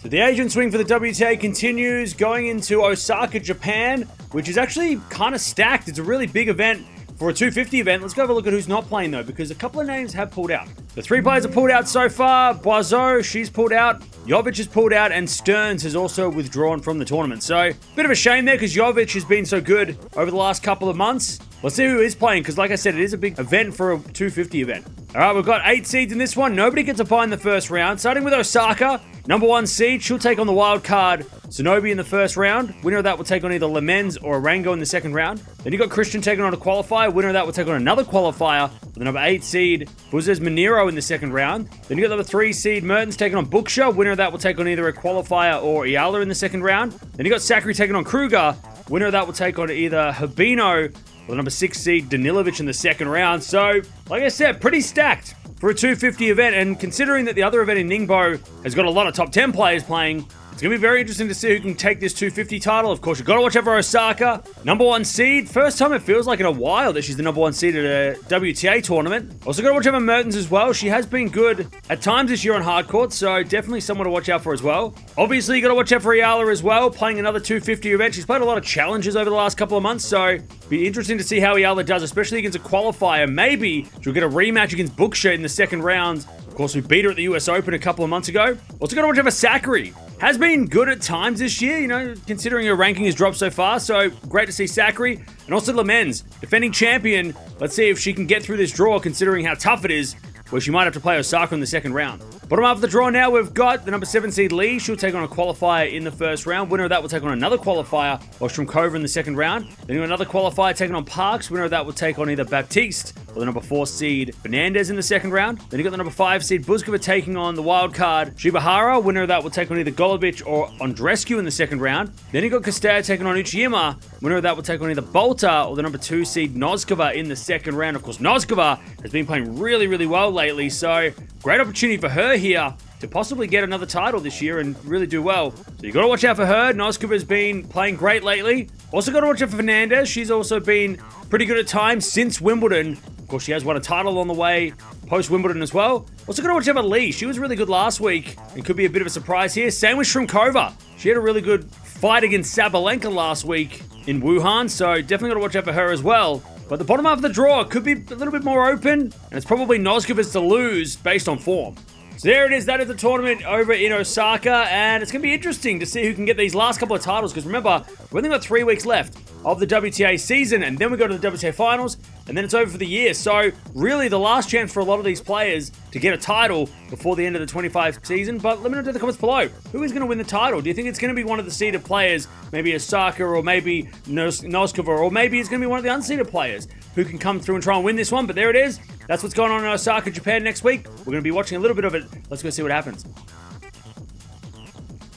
So the Asian swing for the WTA continues going into Osaka, Japan, which is actually kind of stacked. It's a really big event for a 250 event. Let's go have a look at who's not playing though, because a couple of names have pulled out. The 3 players have pulled out so far. Boiseau, she's pulled out. Jovic has pulled out, and Stearns has also withdrawn from the tournament. So, bit of a shame there, because Jovic has been so good over the last couple of months. Let's see who is playing, because like I said, it is a big event for a 250 event. All right, we've got 8 seeds in this one. Nobody gets a bye in the first round. Starting with Osaka, number 1 seed. She'll take on the wild card Sonobe in the first round. Winner of that will take on either Lemens or Arango in the second round. Then you got Christian taking on a qualifier. Winner of that will take on another qualifier with the number 8 seed Bucsa Moniro in the second round. Then you got number 3 seed Mertens taking on Bucsa. Winner of that will take on either a qualifier or Eala in the second round. Then you got Sakkari taking on Kruger. Winner of that will take on either Habino or the number 6 seed Danilovic in the second round. So, like I said, pretty stacked for a 250 event, and considering that the other event in Ningbo has got a lot of top 10 players playing, it's going to be very interesting to see who can take this 250 title. Of course, you've got to watch out for Osaka. Number 1 seed. First time it feels like in a while that she's the number 1 seed at a WTA tournament. Also got to watch out for Mertens as well. She has been good at times this year on hard court, so definitely someone to watch out for as well. Obviously, you got to watch out for Eala as well, playing another 250 event. She's played a lot of challenges over the last couple of months, so be interesting to see how Eala does, especially against a qualifier. Maybe she'll get a rematch against Bucsa in the second round. Of course, we beat her at the US Open a couple of months ago. Also got to watch out for Sakkari. Has been good at times this year, you know, considering her ranking has dropped so far. So great to see Sakkari. And also Lemens, defending champion. Let's see if she can get through this draw, considering how tough it is, where she might have to play Osaka in the second round. Bottom half of the draw now, we've got the number 7 seed Lee. She'll take on a qualifier in the first round. Winner of that will take on another qualifier, Ostromkova in the second round. Then you got another qualifier taking on Parks. Winner of that will take on either Baptiste or the number 4 seed Fernandez in the second round. Then you got the number 5 seed Buzkova taking on the wild card Shibahara. Winner of that will take on either Golubic or Andrescu in the second round. Then you got Castella taking on Uchiyama. Winner of that will take on either Bolter or the number 2 seed Noskova in the second round. Of course, Noskova has been playing really, really well lately, so great opportunity for her here to possibly get another title this year and really do well. So you got to watch out for her. Noskova's been playing great lately. Also got to watch out for Fernandez. She's also been pretty good at times since Wimbledon. Of course, she has won a title on the way post-Wimbledon as well. Also got to watch out for Lee. She was really good last week and could be a bit of a surprise here. Same with Shrimkova. She had a really good fight against Sabalenka last week in Wuhan, so definitely got to watch out for her as well. But the bottom half of the draw could be a little bit more open, and it's probably Noskova's to lose based on form. So there it is. That is the tournament over in Osaka, and it's going to be interesting to see who can get these last couple of titles, because remember, we've only got 3 weeks left of the WTA season, and then we go to the WTA finals, and then it's over for the year. So really the last chance for a lot of these players to get a title before the end of the 25 season. But let me know in the comments below, who is going to win the title? Do you think it's going to be one of the seeded players, maybe Osaka or maybe Noskova, or maybe it's going to be one of the unseeded players who can come through and try and win this one? But there it is. That's what's going on in Osaka, Japan next week. We're going to be watching a little bit of it. Let's go see what happens.